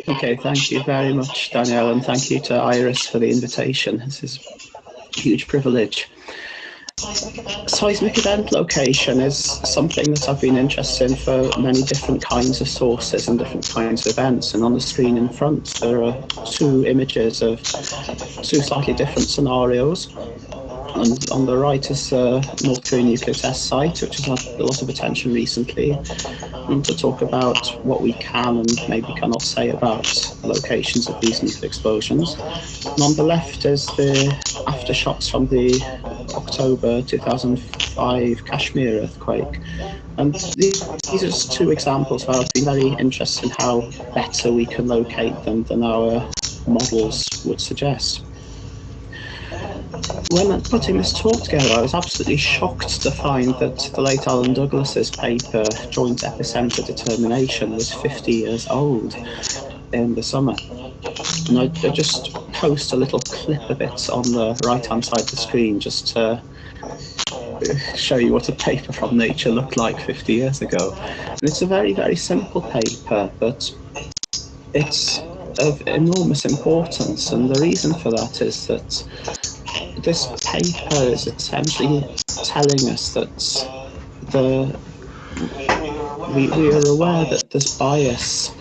Okay, thank you very much, Danielle, and thank you to Iris for the invitation. This is a huge privilege. Seismic event location is something that I've been interested in for many different kinds of sources and different kinds of events. And on the screen in front, there are two images of two slightly different scenarios. And on the right is the North Korean nuclear test site, which has had a lot of attention recently, and to talk about what we can and maybe cannot say about locations of these nuclear explosions. And on the left is the aftershocks from the October 2005 Kashmir earthquake. And these are just two examples where I've been very interested in how better we can locate them than our models would suggest. When putting this talk together, I was absolutely shocked to find that the late Alan Douglas's paper, Joint Epicenter Determination, was 50 years old in the summer. And I just post a little clip of it on the right-hand side of the screen just to show you what a paper from Nature looked like 50 years ago. And it's a very, very simple paper, but it's of enormous importance. And the reason for that is that this paper is essentially telling us that we are aware that there's bias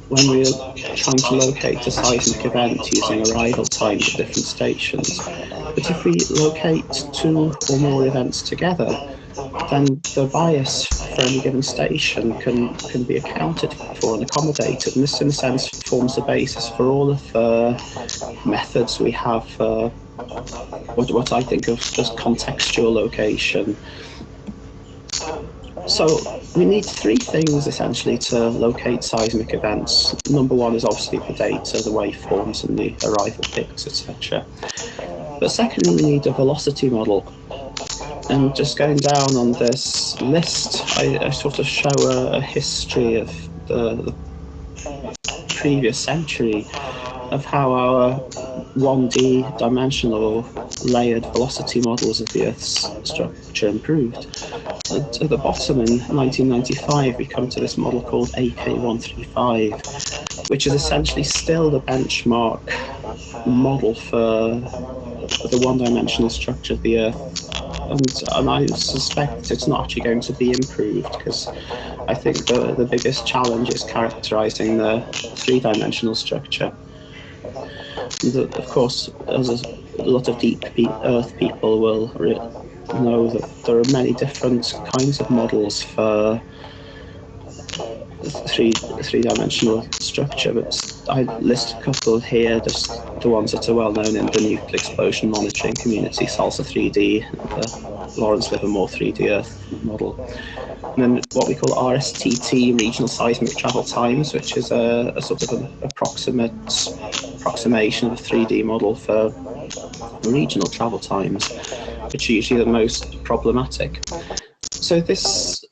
when we're trying to locate a seismic event using arrival times at different stations. But if we locate two or more events together, then the bias for any given station can be accounted for and accommodated. And this, in a sense, forms the basis for all of the methods we have for what I think of as contextual location. So we need three things essentially to locate seismic events. Number one is obviously the data, the waveforms and the arrival peaks, etc. But secondly, we need a velocity model. And just going down on this list, I sort of show a history of the previous century of how our 1D dimensional layered velocity models of the Earth's structure improved. At the bottom in 1995, we come to this model called AK135, which is essentially still the benchmark model for the one-dimensional structure of the Earth. And I suspect it's not actually going to be improved, because I think the biggest challenge is characterizing the three-dimensional structure. And of course, as a lot of deep Earth people will know, that there are many different kinds of models for three-dimensional structure, but I list a couple here, just the ones that are well known in the nuclear explosion monitoring community: SALSA 3D, the Lawrence Livermore 3D Earth model, and then what we call RSTT, regional seismic travel times, which is a sort of an approximation of a 3D model for regional travel times, which are usually the most problematic. So these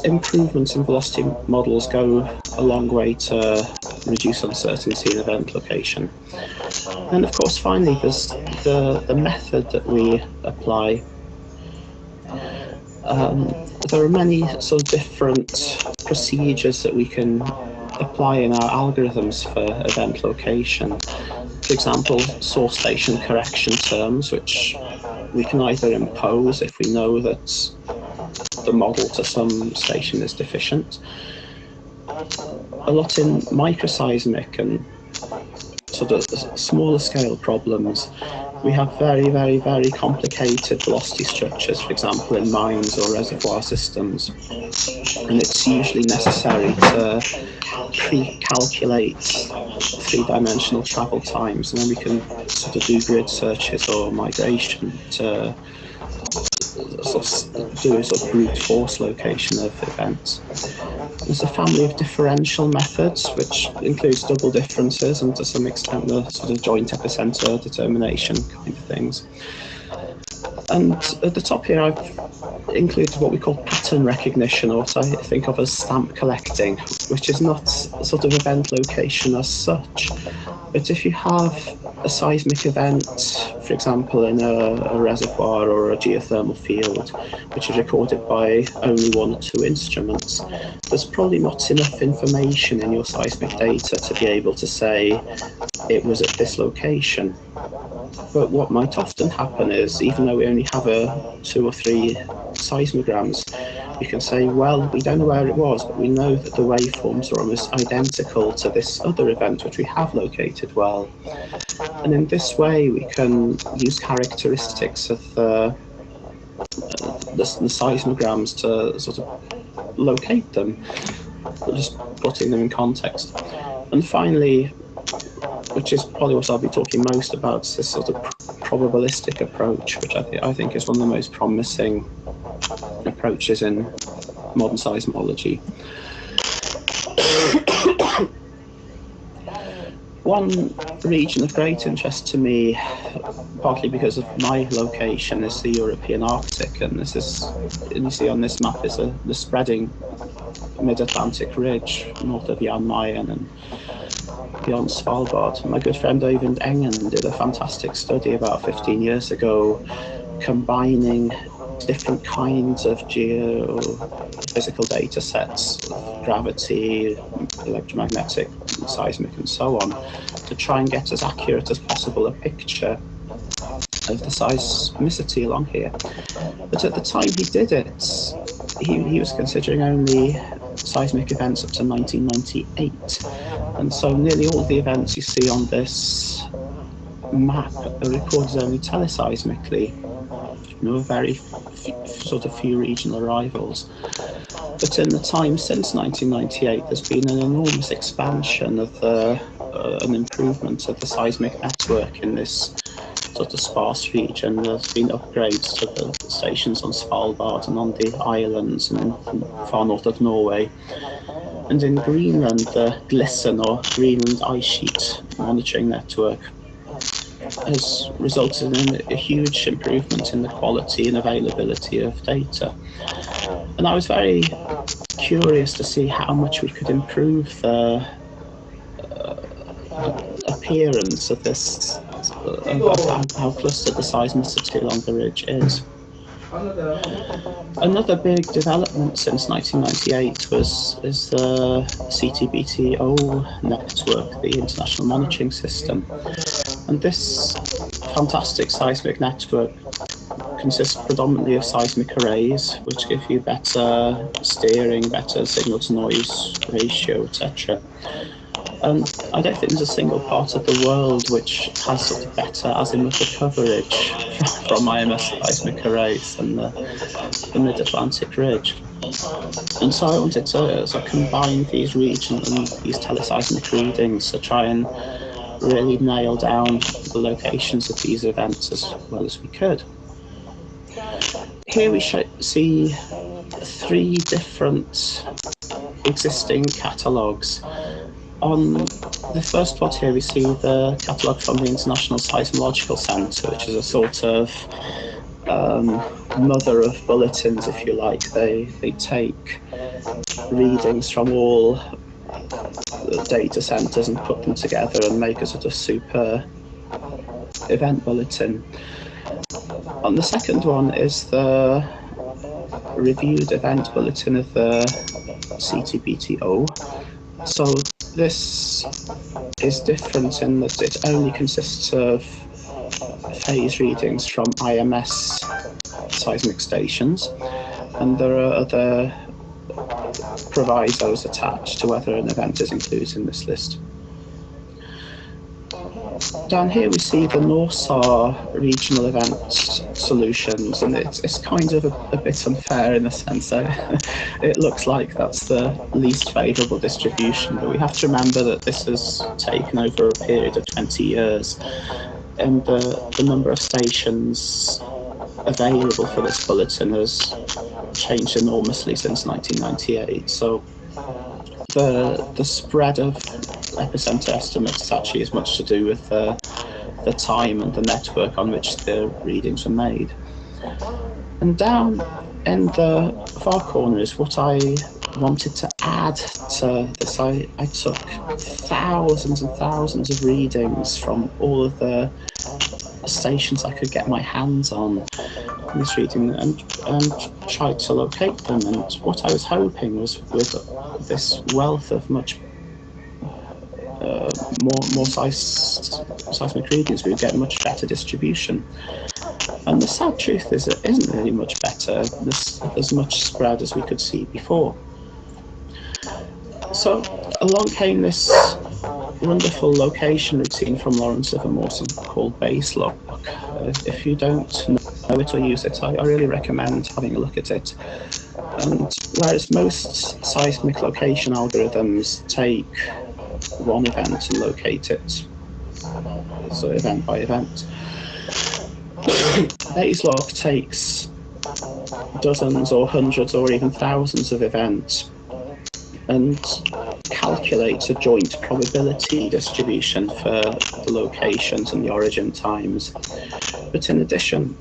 improvements in velocity models go a long way to reduce uncertainty in event location. And of course, finally, there's the method that we apply. There are many sort of different procedures that we can apply in our algorithms for event location. For example, source station correction terms, which we can either impose if we know that the model to some station is deficient. A lot in microseismic and sort of smaller scale problems, we have very, very, very complicated velocity structures, for example, in mines or reservoir systems. And it's usually necessary to pre-calculate three-dimensional travel times, and then we can sort of do grid searches or migration to do a sort of brute force location of events. There's a family of differential methods, which includes double differences and to some extent the sort of joint epicenter determination kind of things. And at the top here, I've included what we call pattern recognition, or what I think of as stamp collecting, which is not sort of event location as such. But if you have a seismic event, for example, in a reservoir or a geothermal field, which is recorded by only one or two instruments, there's probably not enough information in your seismic data to be able to say it was at this location. But what might often happen is, even though we only have 2 or 3 seismograms, you can say, well, we don't know where it was, but we know that the waveforms are almost identical to this other event, which we have located well. And in this way, we can use characteristics of the seismograms to sort of locate them, just putting them in context. And finally, which is probably what I'll be talking most about, is this sort of probabilistic approach, which I think is one of the most promising approaches in modern seismology. One region of great interest to me, partly because of my location, is the European Arctic, and this is, and you see on this map, is the spreading mid-Atlantic ridge north of Jan Mayen and beyond Svalbard. My good friend Oyvind Engen did a fantastic study about 15 years ago, combining different kinds of geophysical data sets, gravity, electromagnetic, seismic, and so on, to try and get as accurate as possible a picture of the seismicity along here. But at the time he did it, he was considering only seismic events up to 1998. And so nearly all the events you see on this map are recorded only teleseismically. You know, very sort of few regional arrivals. But in the time since 1998, there's been an enormous expansion of an improvement of the seismic network in this sort of sparse region. There's been upgrades to the stations on Svalbard and on the islands and far north of Norway. And in Greenland, the GLISTEN, or Greenland Ice Sheet Monitoring Network, has resulted in a huge improvement in the quality and availability of data. And I was very curious to see how much we could improve the appearance of this, of how clustered the seismicity along the ridge is. Another big development since 1998 is the CTBTO network, the International Monitoring System. And this fantastic seismic network consists predominantly of seismic arrays, which give you better steering, better signal-to-noise ratio, etc. And I don't think there's a single part of the world which has sort of better azimuthal coverage from IMS seismic arrays than the Mid-Atlantic ridge. And so I wanted to sort of combine these regional and these teleseismic readings to try and really nail down the locations of these events as well as we could. Here we see 3 different existing catalogues. On the first plot here, we see the catalogue from the International Seismological Centre, which is a sort of mother of bulletins, if you like. They take readings from all the data centres and put them together and make a sort of super event bulletin. On the second one is the reviewed event bulletin of the CTBTO. So this is different in that it only consists of phase readings from IMS seismic stations, and there are other provisos attached to whether an event is included in this list. Down here we see the NORSAR regional event solutions, and it's kind of a bit unfair in a sense. So it looks like that's the least favourable distribution, but we have to remember that this has taken over a period of 20 years, and the number of stations available for this bulletin has changed enormously since 1998. So the spread of epicenter estimates actually is much to do with the time and the network on which the readings were made. And down in the far corner is what I wanted to add to this, I took thousands and thousands of readings from all of the stations I could get my hands on in this reading, and tried to locate them. And what I was hoping was, with this wealth of much more seismic readings, we would get much better distribution. And the sad truth is it isn't really much better. There's as much spread as we could see before. So along came this wonderful location routine from Lawrence Livermore called Baselock. If you don't know it or use it, I really recommend having a look at it. And whereas most seismic location algorithms take one event and locate it, so event by event, Baselock takes dozens or hundreds or even thousands of events and calculates a joint probability distribution for the locations and the origin times. But in addition,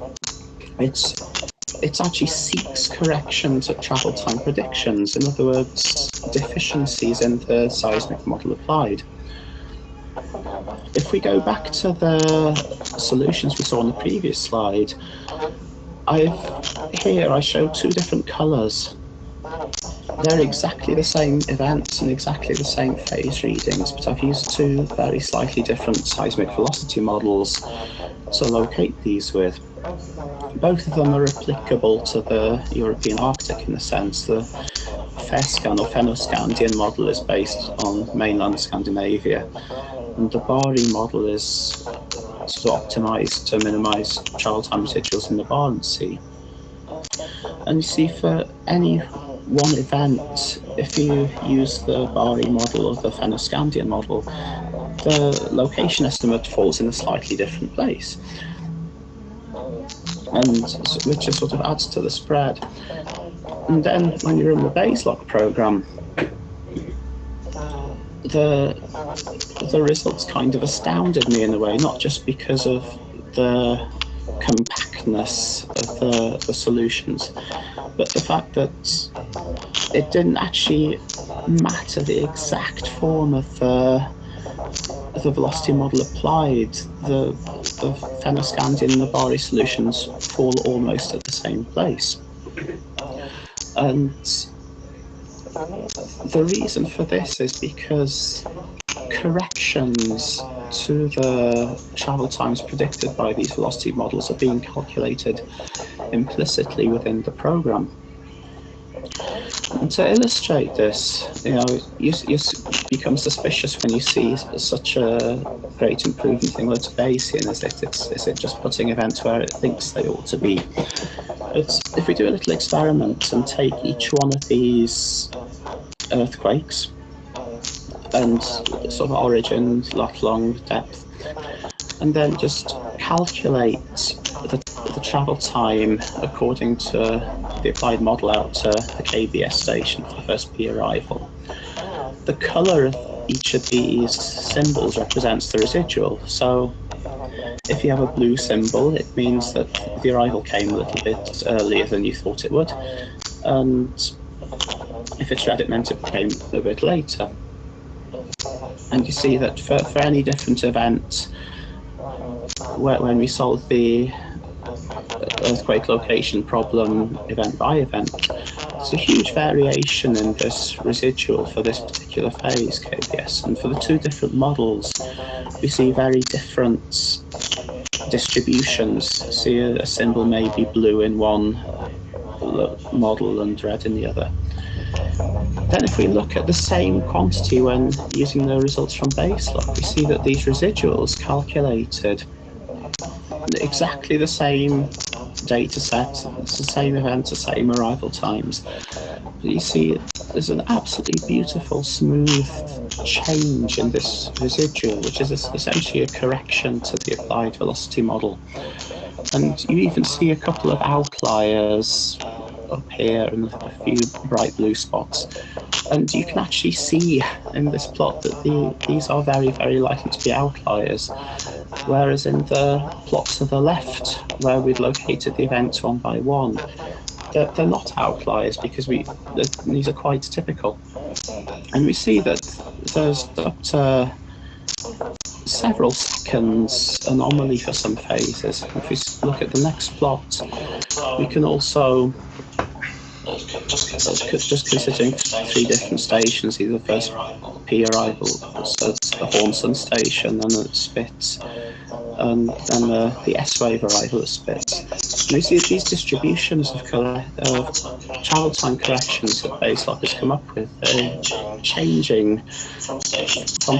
it actually seeks corrections at travel time predictions, in other words, deficiencies in the seismic model applied. If we go back to the solutions we saw on the previous slide, here I show two different colours. They're exactly the same events and exactly the same phase readings, but I've used two very slightly different seismic velocity models to locate these with. Both of them are applicable to the European Arctic in the sense the FESCAN or Fennoscandian model is based on mainland Scandinavia, and the Bari model is sort of optimised to minimise travel time residuals in the Barents Sea. And you see, for any one event, if you use the Bari model or the Fennoscandian model, the location estimate falls in a slightly different place, and which just sort of adds to the spread. And then when you run the Baselock program, the results kind of astounded me in a way, not just because of the compactness of the solutions, but the fact that it didn't actually matter the exact form of the velocity model applied. The Fennoscandian and the Bari solutions fall almost at the same place. And the reason for this is because corrections to the travel times predicted by these velocity models are being calculated implicitly within the program. And to illustrate this, you become suspicious when you see such a great improvement thing. Well, it's Bayesian, is it just putting events where it thinks they ought to be? If we do a little experiment and take each one of these earthquakes and sort of origin, lot long, depth, and then just calculate the travel time according to the applied model out to the KBS station for the first P arrival. The colour of each of these symbols represents the residual. So if you have a blue symbol, it means that the arrival came a little bit earlier than you thought it would, and if it's red, it meant it came a bit later. And you see that for any different event, when we solve the earthquake location problem event by event, there's a huge variation in this residual for this particular phase, KBS. And for the two different models, we see very different distributions. See a symbol may be blue in one model and red in the other. Then if we look at the same quantity when using the results from Baselock, we see that these residuals calculated exactly the same data set, it's the same event, the same arrival times. But you see there's an absolutely beautiful, smooth change in this residual, which is essentially a correction to the applied velocity model. And you even see a couple of outliers up here and a few bright blue spots. And you can actually see in this plot that these are very, very likely to be outliers. Whereas in the plot to the left, where we'd located the events one by one, they're not outliers because these are quite typical, and we see that there's up to several seconds anomaly for some phases. If we look at the next plot, we can also, just considering 3 different stations, either the first P arrival, so it's the Hornston station, and the Spitz, and then the S-wave arrival at Spitz. And we see these distributions of travel time corrections that Baselock has come up with, changing from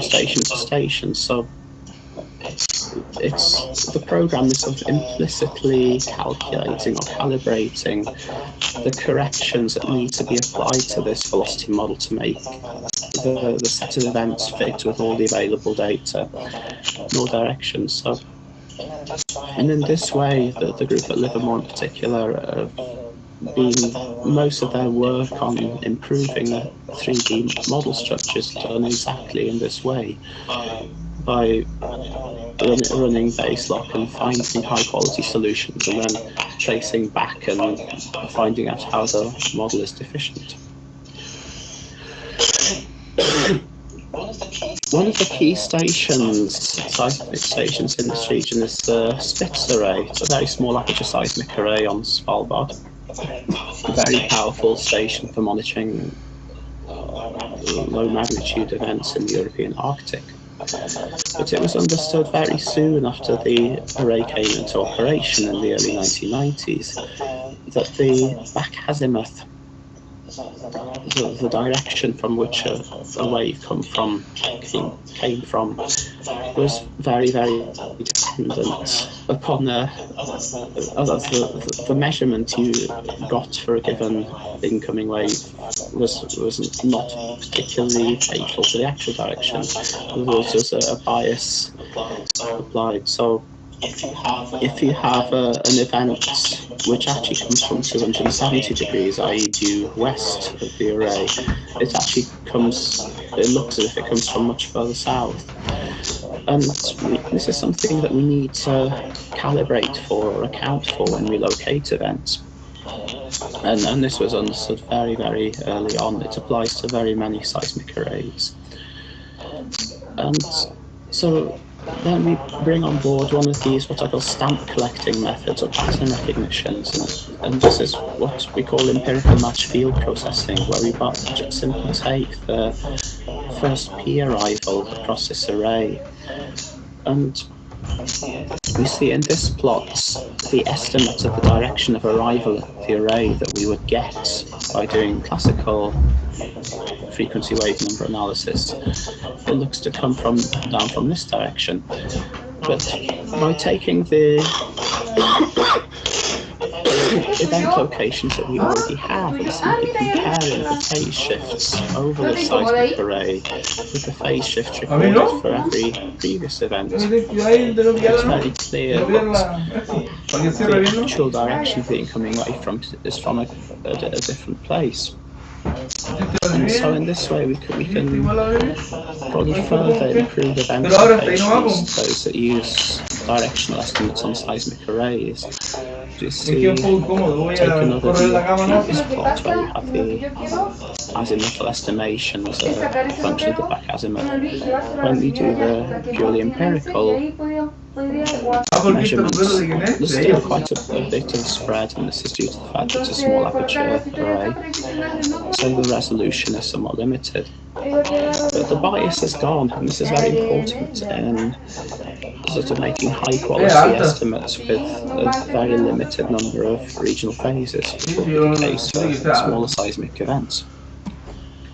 station to station. So the program is sort of implicitly calculating or calibrating the corrections that need to be applied to this velocity model to make the set of events fit with all the available data in all directions. So, and in this way, the group at Livermore in particular have been most of their work on improving the 3D model structures done exactly in this way, by running Baselock and finding high quality solutions and then tracing back and finding out how the model is deficient. One of the key seismic stations in this region is the Spitz array. It's a very small aperture seismic array on Svalbard. A very powerful station for monitoring low magnitude events in the European Arctic. But it was understood very soon after the array came into operation in the early 1990s that the back azimuth, the direction from which a wave came from, was very, very dependent upon the measurement you got for a given incoming wave was not particularly faithful to the actual direction. There was just a bias applied. So if you have an event which actually comes from 270 degrees, i.e. due west of the array, it looks as if it comes from much further south. And this is something that we need to calibrate for or account for when we locate events. And this was understood very, very early on. It applies to very many seismic arrays. And so then we bring on board one of these, what I call stamp collecting methods or pattern recognitions, and this is what we call empirical match field processing, where we just simply take the first P arrival across this array, and we see in this plot the estimate of the direction of arrival at the array that we would get by doing classical frequency wave number analysis. It looks to come down from this direction, but by taking the event locations that we already have and simply comparing the phase shifts over the seismic array with the phase shifts recorded for every previous event, it's very clear that the actual direction of the incoming wave is from a different place. And so in this way we can probably further improve event locations, those that use directional estimates on seismic arrays. Just take another view of this plot where you have the azimuthal estimation as a function of the back azimuth. When we do the purely empirical measurements, there's still quite a bit of spread, and this is due to the fact that it's a small aperture array, so the resolution is somewhat limited. But the bias is gone, and this is very important in sort of making high quality estimates with a very limited number of regional phases, which will be the case for smaller seismic events.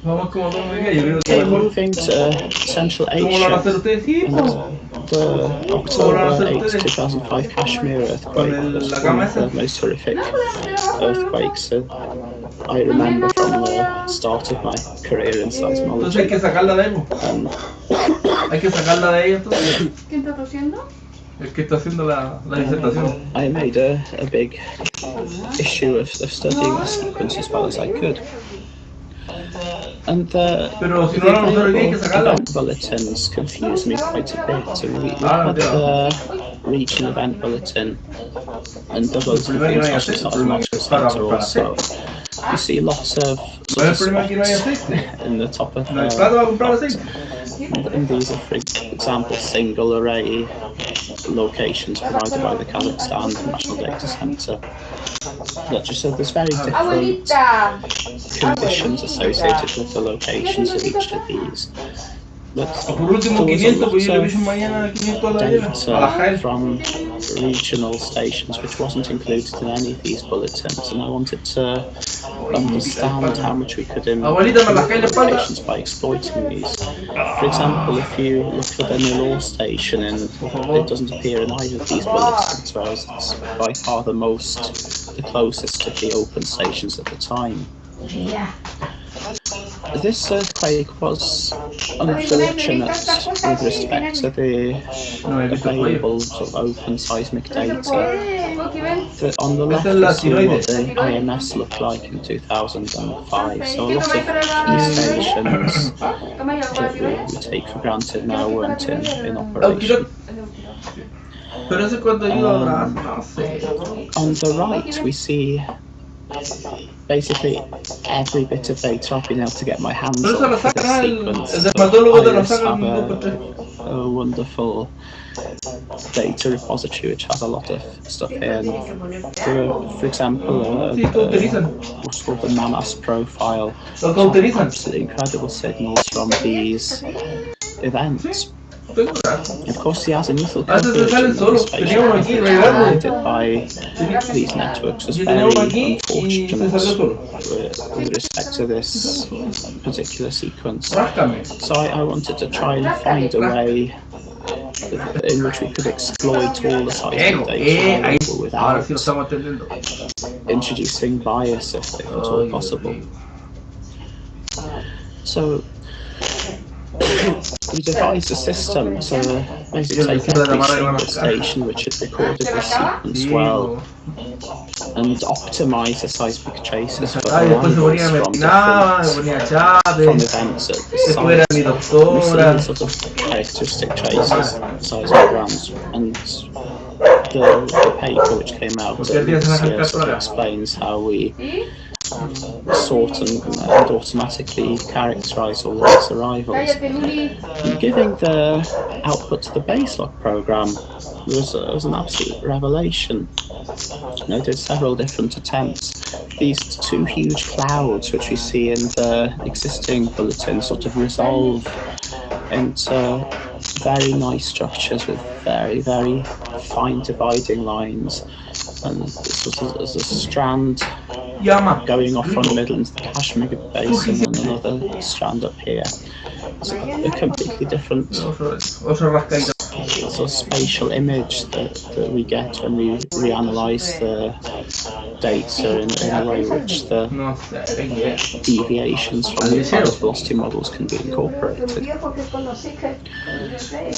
Okay, moving to Central Asia, and the October 8, 2005 Kashmir earthquake was one of the most horrific earthquakes I remember from the start of my career in seismology. I made a big issue of studying the sequence as well as I could. And the event bulletins confused me quite a bit. And we had the regional event bulletin and the bulletin of the international seismological centre also, you see lots of sort of specs in the top of the plot. And these are, for example, single array locations provided by the Kazakhstan National Data Centre. So there's very different conditions associated with the locations of each of these. But there was a lot of data from regional stations which wasn't included in any of these bulletins, and I wanted to understand how much we could improve locations by exploiting these. For example, if you look for the Nilor station, and it doesn't appear in either of these bulletins, whereas it's by far the closest to the open stations at the time. This earthquake was unfortunate with respect to the available sort of open seismic data. On the left, you see what the IMS looked like in 2005. So a lot of key stations that we take for granted now weren't in operation. On the right, we see basically every bit of data I've been able to get my hands on for this sequence. IRIS have a wonderful data repository which has a lot of stuff here. For example, what's called the MAMAS profile, absolutely incredible signals from these events. Of course, the azimuthal convergence provided by these networks was very unfortunate with respect to this particular sequence. So I wanted to try and find a way in which we could exploit all the seismic data available without introducing bias, if at all possible. So we devised a system to basically take every single station which had recorded this sequence well and optimize the seismic traces for arrivals from events at the site. We see sort of characteristic traces, seismograms, and the paper which came out this year sort of explains how we sort and automatically characterize all these arrivals. Giving the output to the baselock program was an absolute revelation. I did several different attempts. These two huge clouds which we see in the existing bulletin sort of resolve into very nice structures with very, very fine dividing lines, and sort of as a strand going off from the middle into the Kashmir Basin and another strand up here. It's a completely different sort of spatial image that we get when we reanalyze the data in a way which the deviations from the apparent velocity models can be incorporated.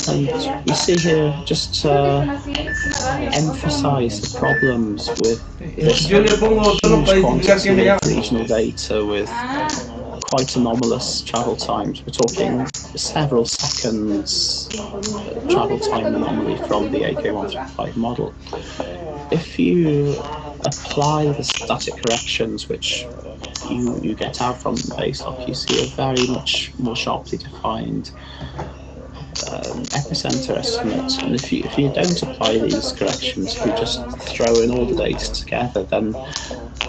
And we see here, just to emphasize the problems with this huge quantity of regional data with quite anomalous travel times. We're talking several seconds travel time anomaly from the AK135 model. If you apply the static corrections which you get out from the baselock, you see a very much more sharply defined epicenter estimate. And if you don't apply these corrections, if you just throw in all the data together, then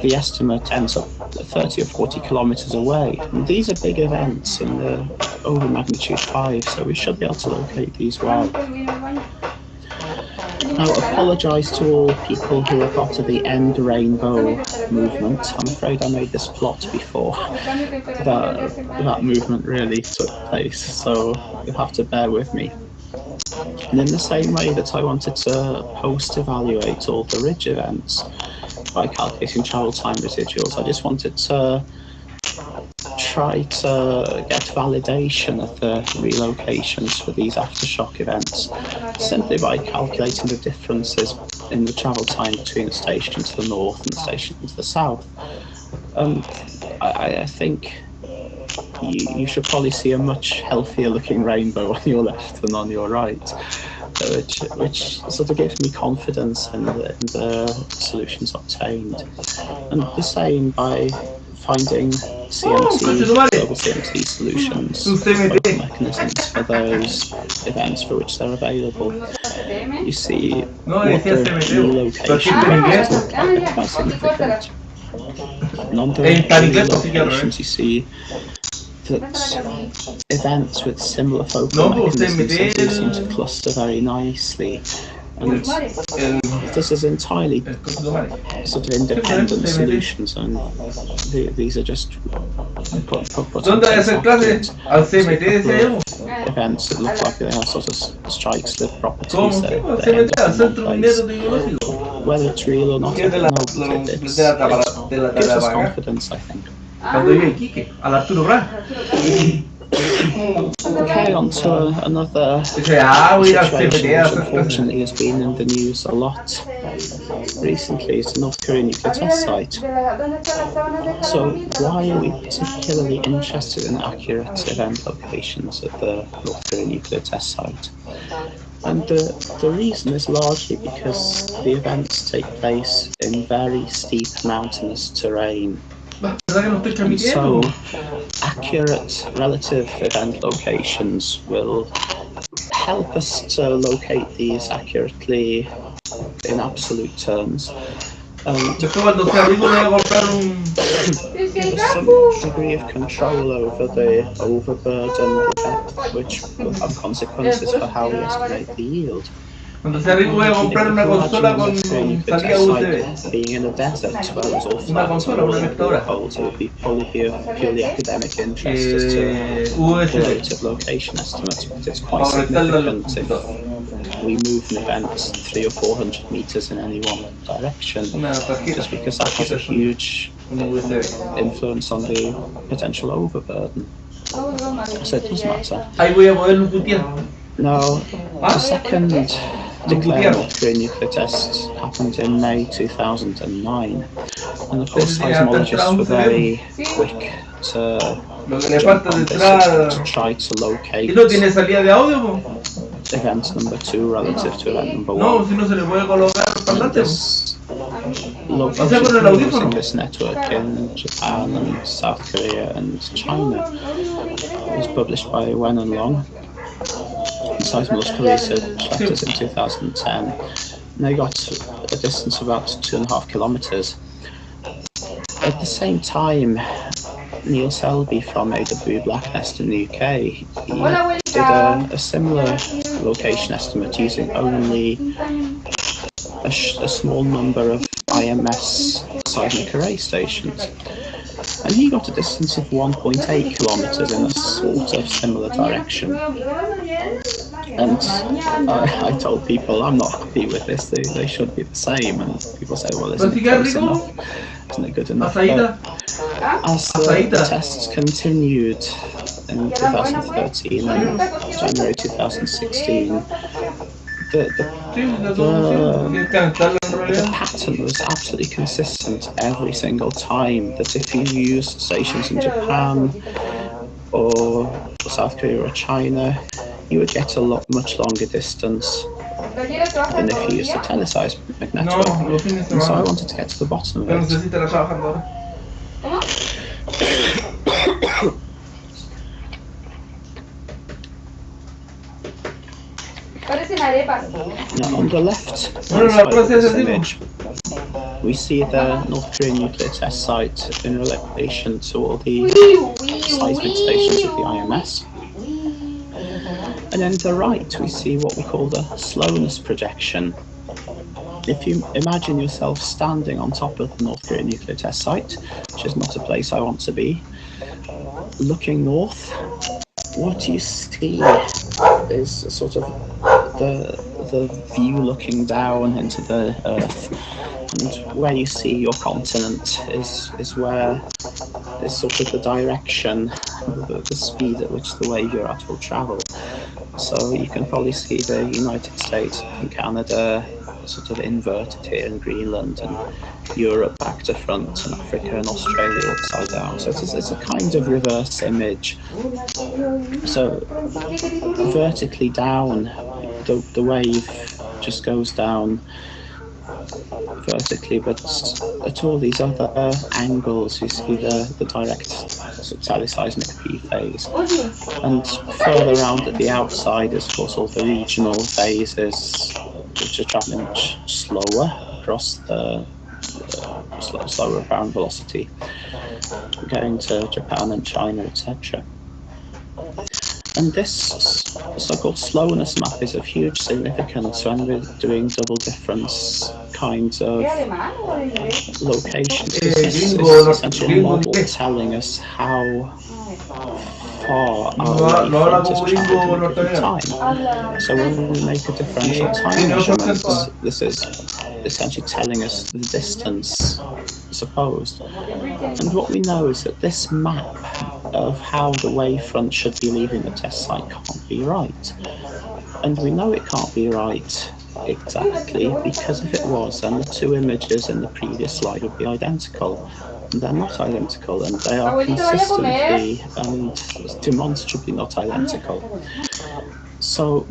the estimate ends up 30 or 40 kilometers away. And these are big events in the over magnitude 5, so we should be able to locate these well. Now, apologise to all people who are part of the End Rainbow movement. I'm afraid I made this plot before that movement really took place, so you'll have to bear with me. And in the same way that I wanted to post-evaluate all the ridge events by calculating travel time residuals, I just wanted to try to get validation of the relocations for these aftershock events simply by calculating the differences in the travel time between the station to the north and the station to the south. I think you should probably see a much healthier looking rainbow on your left than on your right, which sort of gives me confidence in the solutions obtained. And the same by finding global CMT solutions, local mechanisms for those events for which they're available. You see what the relocation look like. They're quite significant. Non-relocations, you see that events with similar focal mechanisms do seem to cluster very nicely. And this is entirely sort of independent solutions, and these are just put events that look like they are sort of strikes the properties that end up in one place. Whether it's real or not, I don't know, but it gives us confidence, I think. Okay, on to another situation which unfortunately has been in the news a lot recently. It's the North Korean nuclear test site. So why are we particularly interested in accurate event locations at the North Korean nuclear test site? And the reason is largely because the events take place in very steep mountainous terrain. And so accurate relative event locations will help us to locate these accurately in absolute terms. Give us some degree of control over the overburden, the depth, which will have consequences for how we estimate the yield. Cuando sea rico voy a comprar una consola con salida USB. Being in a desert where it was all flat, it would be probably of purely academic interest as to relative location estimates, but it's quite significant if we move an event 300 or 400 meters in any one direction, just because that has a huge influence on the potential overburden. So it does matter. Now, the second declared North Korean nuclear test happened in May 2009, and of course seismologists were very quick to jump on this to try to locate event number 2 relative to event number 1. This location using this network in Japan and South Korea and China was published by Wen and Long. Seismological research letters in 2010, and they got a distance of about 2.5 kilometers. At the same time, Neil Selby from AW Blacknest in the UK, he did a similar location estimate using only a small number of IMS seismic array stations. And he got a distance of 1.8 kilometers in a sort of similar direction. And I told people I'm not happy with this, they should be the same, and people say, well, isn't it close enough? Isn't it good enough? But as the tests continued in 2013 and January 2016, the pattern was absolutely consistent every single time, that if you use stations in Japan or South Korea or China, you would get a much longer distance than if you used a teleseismic network. And so I wanted to get to the bottom of it. Now, on the left side of this image, we see the North Korean nuclear test site in relation to all the seismic stations of the IMS. And then to the right, we see what we call the slowness projection. If you imagine yourself standing on top of the North Korean nuclear test site, which is not a place I want to be, looking north, what you see is sort of the view looking down into the earth, and where you see your continent is where is sort of the direction, the speed at which the wave you're at will travel. So you can probably see the United States and Canada sort of inverted here in Greenland, and Europe back to front, and Africa and Australia upside down. So it's a kind of reverse image. So vertically down, the wave just goes down vertically, but at all these other angles you see the direct sort of teleseismic P phase, and further around at the outside is of course all the regional phases which are traveling much slower across the slower apparent velocity, going to Japan and China, etc. And this so-called slowness map is of huge significance when we're doing double difference kinds of locations. This is essentially a model telling us how far our wavefront is traveled in a given time. So when we make a differential time measurement, this is essentially telling us the distance supposed. And what we know is that this map of how the wavefront should be leaving the test site can't be right. And we know it can't be right exactly because if it was, then the two images in the previous slide would be identical. And they're not identical, and they are consistently and demonstrably not identical. So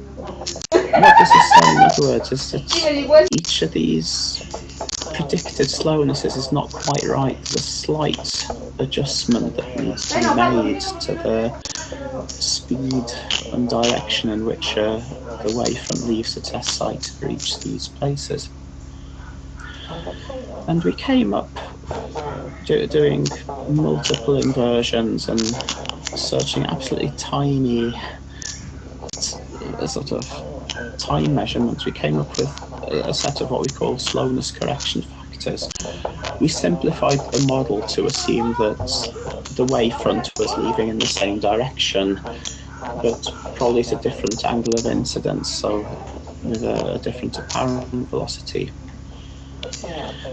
what this is saying, in other words, is that each of these predicted slownesses is not quite right. There's a slight adjustment that needs to be made to the speed and direction in which the wavefront leaves the test site to reach these places. And we came up doing multiple inversions and searching absolutely tiny sort of time measurements. We came up with a set of what we call slowness correction factors. We simplified the model to assume that the wavefront was leaving in the same direction, but probably at a different angle of incidence, so with a different apparent velocity.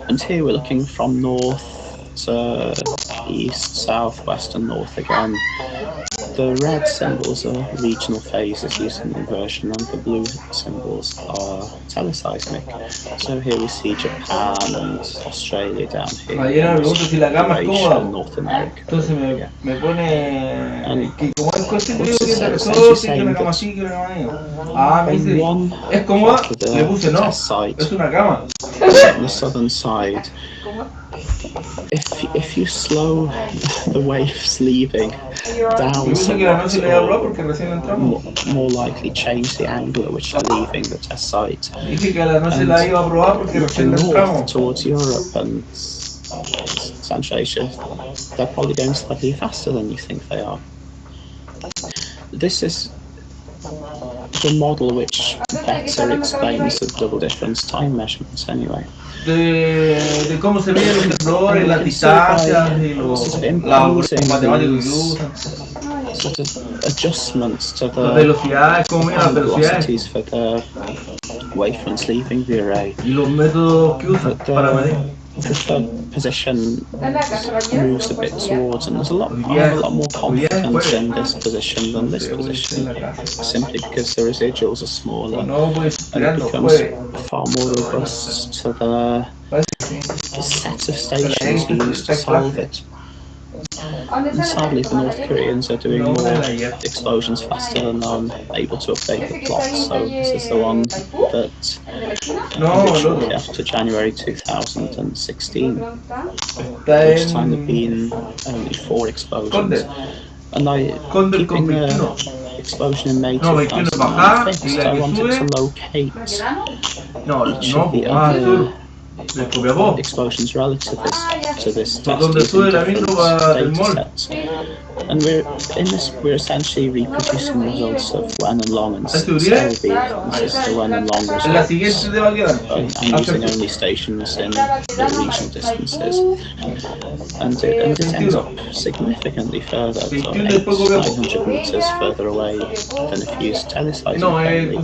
And here we're looking from north to east, south, west and north again. The red symbols are regional phases using inversion, and the blue symbols are teleseismic. So here we see Japan and Australia down here. Asia and North America. And what's essentially saying that on one part of the test site, on the southern side, if you slow the waves leaving down somewhat, or more likely change the angle at which they're leaving the test site, and looking north towards Europe and Central Asia, they're probably going slightly faster than you think they are. This is the model which better explains the double difference time measurements anyway. De cómo se miden los temblores, las distancias y la matemáticas sort of adjustments to the velocidades, cómo miden las velocities for the wavefronts leaving the array. Y los métodos que usan para medir. Preferred position moves a bit towards, and there's a lot more confidence in this position than this position, simply because the residuals are smaller, and it becomes far more robust to the set of stations used to solve it. And sadly, the North Koreans are doing more explosions faster than I'm able to update the plot, so this is the one that shortly after January 2016, which time there have been only 4 explosions. And keeping the explosion in May 2009 fixed, I wanted to locate each of the other explosions relative to this test using different data sets. And we're essentially reproducing the results of Wen and Long and Selby. This is the Wen and Long results. I'm using only stations in the regional distances. And it ends up significantly further, so 800-900 meters further away than if you use teleseismic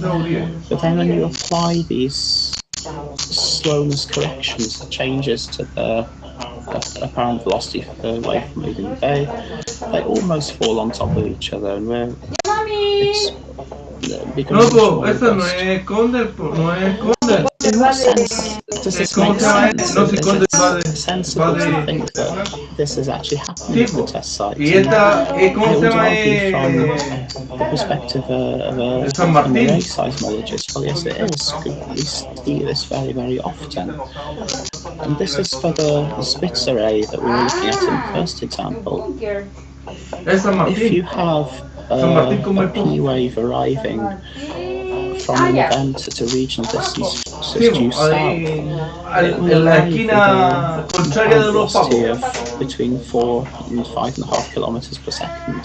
only. But then when you apply these slowness corrections, the changes to the apparent velocity for the wave moving, they almost fall on top of each other, and become No, much more pues eso no robust. es Conde, no es Conde. In what sense does this ¿Cómo make se llama? sense? No, si Is Conde va it de. sensible to think that this is actually happening at the Tipo. test site? Y esta, ¿cómo I se would llama? argue from the perspective of San an Martín. array seismologist, well, yes, it is. We see this very, very often. And this is for the Spitz array that we were looking at in the first example. Es San If you Martín. have San Martín, ¿cómo a es tú? P wave arriving from an event at a regional distance Sí, due south, ahí, it will en la arrive with esquina a contraria de los velocity pavos. of between 4 and 5.5 kilometers per second,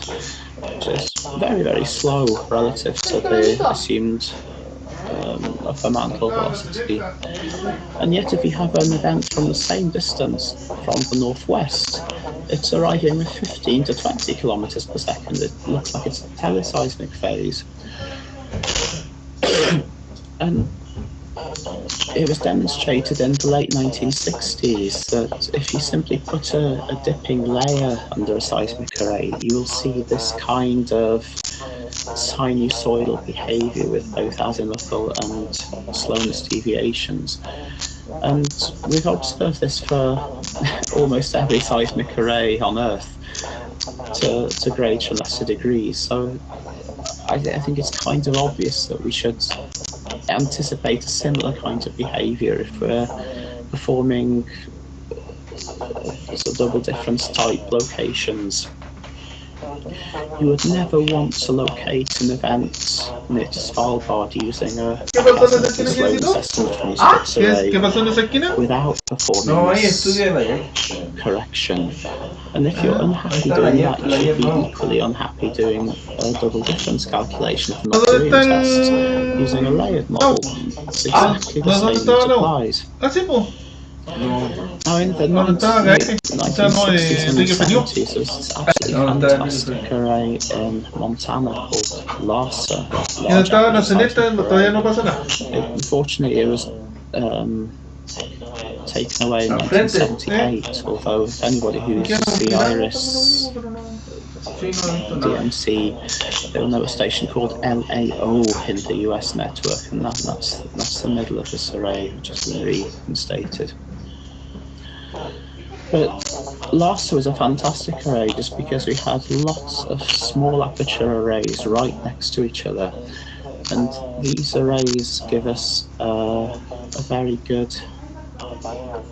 which is very, very slow relative to the assumed upper mantle velocity. And yet if you have an event from the same distance from the northwest, it's arriving with 15 to 20 kilometers per second. It looks like it's a teleseismic phase. And it was demonstrated in the late 1960s that if you simply put a dipping layer under a seismic array, you will see this kind of sinusoidal behavior with both azimuthal and slowness deviations. And we've observed this for almost every seismic array on Earth to greater or lesser degrees. So I think it's kind of obvious that we should anticipate a similar kind of behavior if we're performing sort of double difference type locations. You would never want to locate an event near to Svalbard using a slowness estimate from the Spitz array without performing this correction. And if you're unhappy doing that, you should be equally unhappy doing a double difference calculation from the Korean test using a layered model. It's exactly the same that applies. Now in the 1960s and 70s, there was this absolutely fantastic array in Montana called Larsa. Unfortunately, it was taken away in 1978, although if anybody who uses the IRIS DMC, they will know a station called LAO in the US network, and that's the middle of this array, which has been reinstated. But Larsa was a fantastic array just because we had lots of small aperture arrays right next to each other, and these arrays give us a very good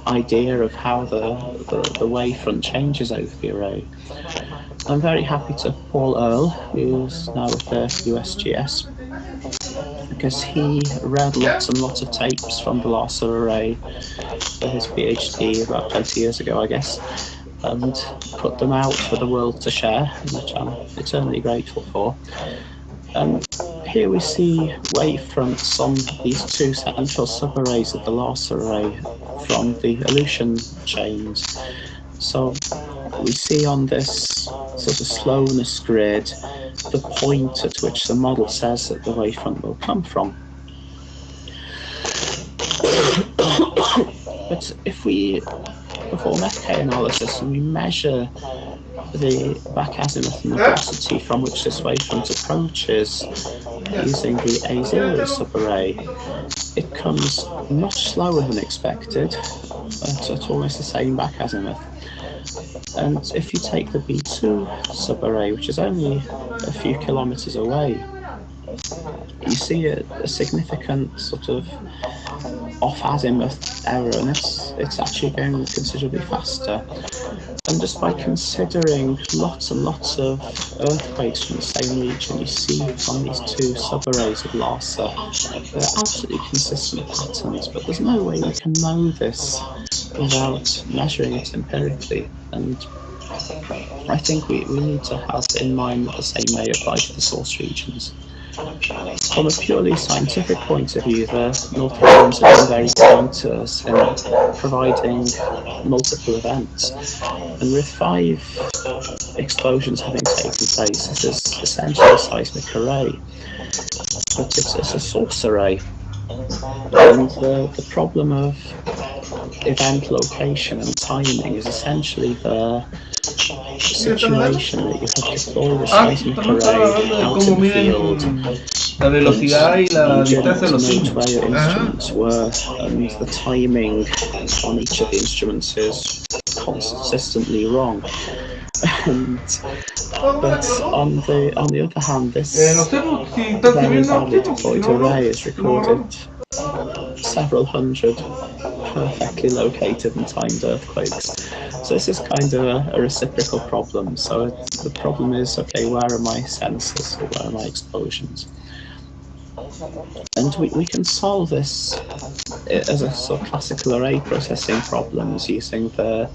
idea of how the wavefront changes over the array. I'm very happy to Paul Earle, who's now with the USGS, because he read lots and lots of tapes from the Larsa array for his PhD about 20 years ago, I guess, and put them out for the world to share, which I'm eternally grateful for. And here we see wavefronts on these two central subarrays of the Larsa array from the Aleutian chains. So we see on this sort of slowness grid the point at which the model says that the wavefront will come from. But if we perform FK analysis and we measure the back azimuth and the velocity from which this wavefront approaches using the A0 subarray, it comes much slower than expected, at almost the same back azimuth. And if you take the B2 subarray, which is only a few kilometers away, you see a significant sort of off-azimuth error, and it's actually going considerably faster. And just by considering lots and lots of earthquakes from the same region, you see from these two subarrays of Larsa, they're absolutely consistent patterns, but there's no way we can know this without measuring it empirically. And I think we need to have in mind that the same may apply to the source regions. From a purely scientific point of view, the North Koreans have been very kind to us in providing multiple events. And with 5 explosions having taken place, this is essentially a seismic array, but it's a source array. And the problem of event location and timing is essentially the situation that you have deployed a seismic array out in the field La velocidad y la You distancia de to los note sismos. where your Ajá. instruments were, and the timing on each of the instruments is consistently wrong. But on the other hand, No this sé si estás very sirviendo, badly si deployed no, array has si no, recorded several hundred perfectly located and timed earthquakes. So this is kind of a reciprocal problem. So the problem is, okay, where are my sensors or where are my explosions? And we can solve this as a sort of classical array processing problems using the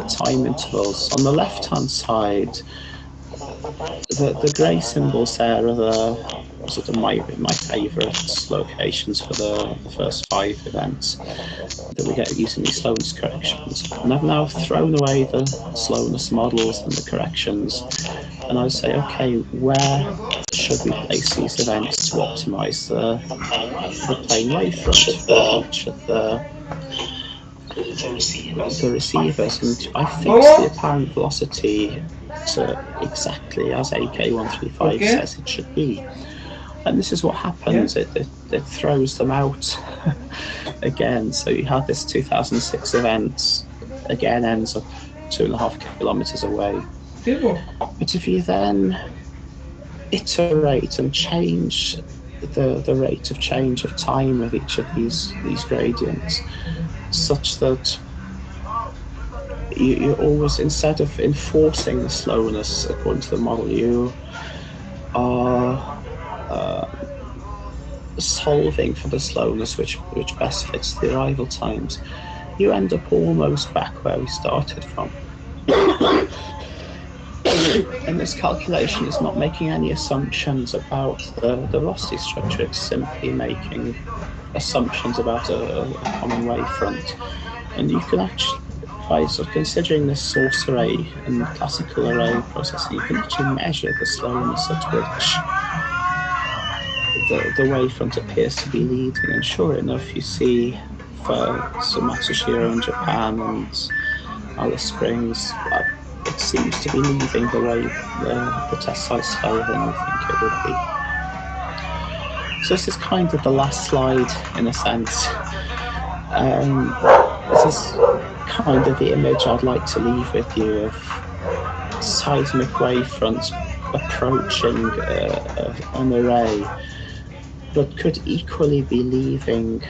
time intervals. On the left-hand side, the grey symbols there are the sort of my favourite locations for the first 5 events that we get using these slowness corrections. And I've now thrown away the slowness models and the corrections, and I would say, okay, where should we place these events to optimize the plane wavefront for each of the receivers? And I fixed the apparent velocity to exactly as AK135 says it should be. And this is what happens, it throws them out again. So you have this 2006 event, again ends up 2.5 kilometers away. But if you then iterate and change the rate of change of time of each of these gradients, such that you always, instead of enforcing the slowness according to the model, you are solving for the slowness which best fits the arrival times, you end up almost back where we started from. And this calculation is not making any assumptions about the velocity structure, it's simply making assumptions about a common wavefront. And you can actually, by sort of considering this source array and classical array processing, you can actually measure the slowness at which the wavefront appears to be leading. And sure enough, you see for Matsushiro in Japan and Alice Springs, it seems to be leaving the test site slower than we think it would be. So this is kind of the last slide in a sense. This is kind of the image I'd like to leave with you of seismic wavefronts approaching an array, but could equally be leaving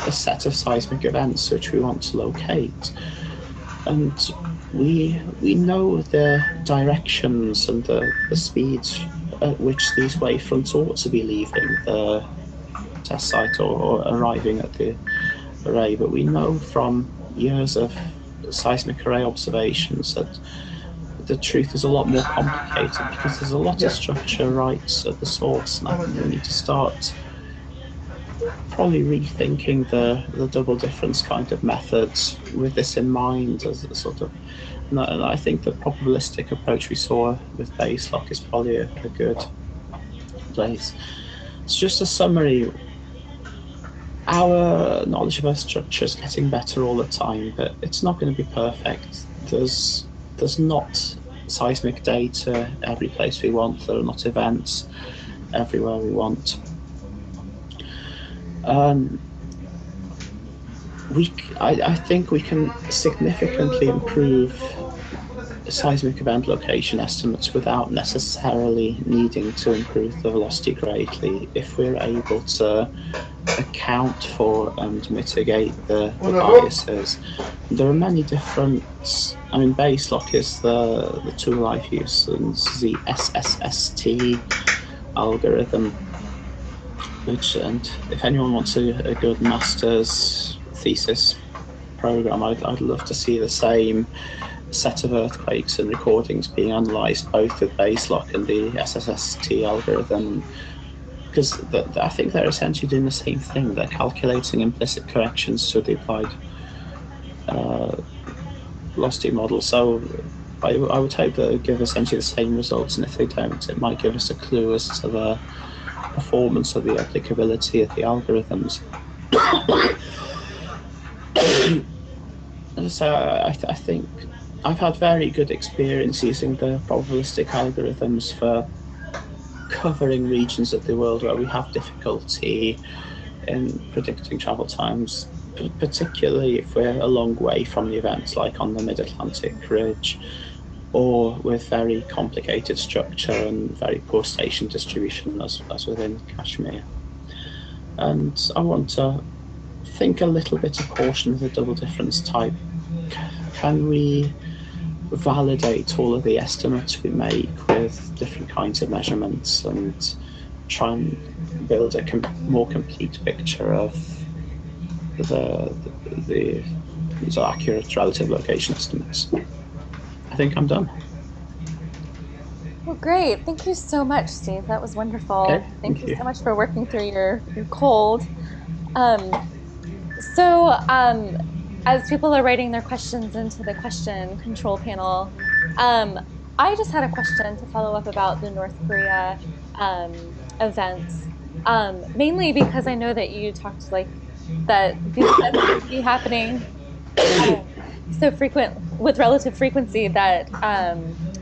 a set of seismic events which we want to locate. And we know the directions and the speeds at which these wavefronts ought to be leaving the test site or arriving at the array, but we know from years of seismic array observations that the truth is a lot more complicated because there's a lot of structure right at the source, and I think we need to start probably rethinking the double difference kind of methods with this in mind as a sort of, and I think the probabilistic approach we saw with base lock is probably a good place. It's just a summary. Our knowledge of Earth structure is getting better all the time, but it's not going to be perfect. There's not seismic data every place we want. There are not events everywhere we want. I think we can significantly improve seismic event location estimates without necessarily needing to improve the velocity greatly if we're able to account for and mitigate the biases. There are many different, I mean, base lock is the tool I've used, and the SSST algorithm, which, and if anyone wants a good master's thesis program, I'd love to see the same set of earthquakes and recordings being analysed both with base lock and the SSST algorithm, because I think they're essentially doing the same thing. They're calculating implicit corrections to the applied velocity model. So I would hope that it would give essentially the same results, and if they don't, it might give us a clue as to the performance or the applicability of the algorithms. So I think I've had very good experience using the probabilistic algorithms for covering regions of the world where we have difficulty in predicting travel times, particularly if we're a long way from the events, like on the Mid-Atlantic Ridge, or with very complicated structure and very poor station distribution as within Kashmir. And I want to think a little bit of caution of the double difference type. Can we validate all of the estimates we make with different kinds of measurements and try and build a more complete picture of the accurate relative location estimates? I think I'm done. Well, great. Thank you so much, Steve. That was wonderful. Okay, Thank you so much for working through your cold. As people are writing their questions into the question control panel, I just had a question to follow up about the North Korea events, mainly because I know that you talked like that these events would be happening so frequent with relative frequency that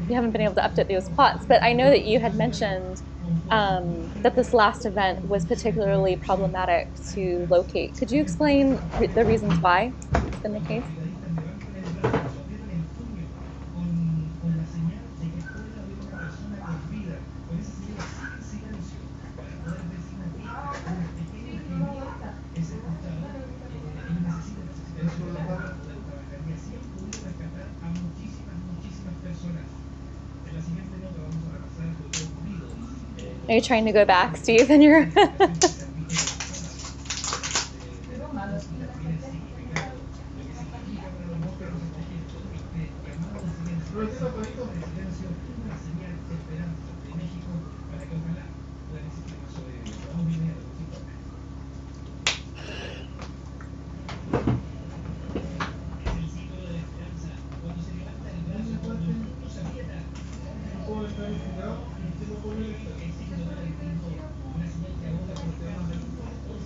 you haven't been able to update those plots. But I know that you had mentioned that this last event was particularly problematic to locate. Could you explain the reasons why it's been the case? Are you trying to go back, Steve, and you're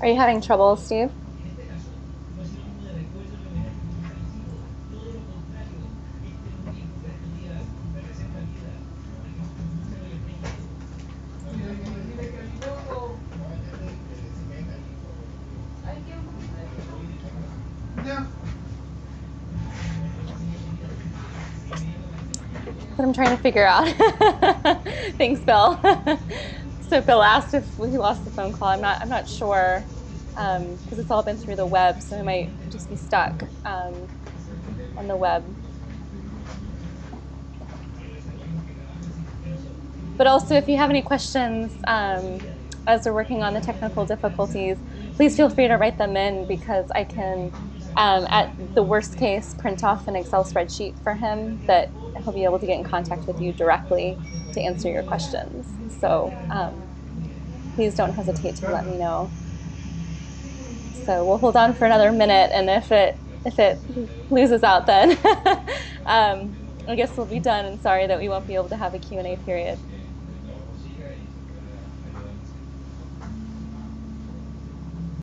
Are you having trouble, Steve? What I'm trying to figure out. Thanks, Bill. So Bill asked if we lost the phone call. I'm not sure because it's all been through the web, so I might just be stuck on the web. But also, if you have any questions as we're working on the technical difficulties, please feel free to write them in because I can, at the worst case, print off an Excel spreadsheet for him that he'll be able to get in contact with you directly to answer your questions. So please don't hesitate to let me know. So we'll hold on for another minute, and if it loses out, then I guess we'll be done. And sorry that we won't be able to have a Q&A period.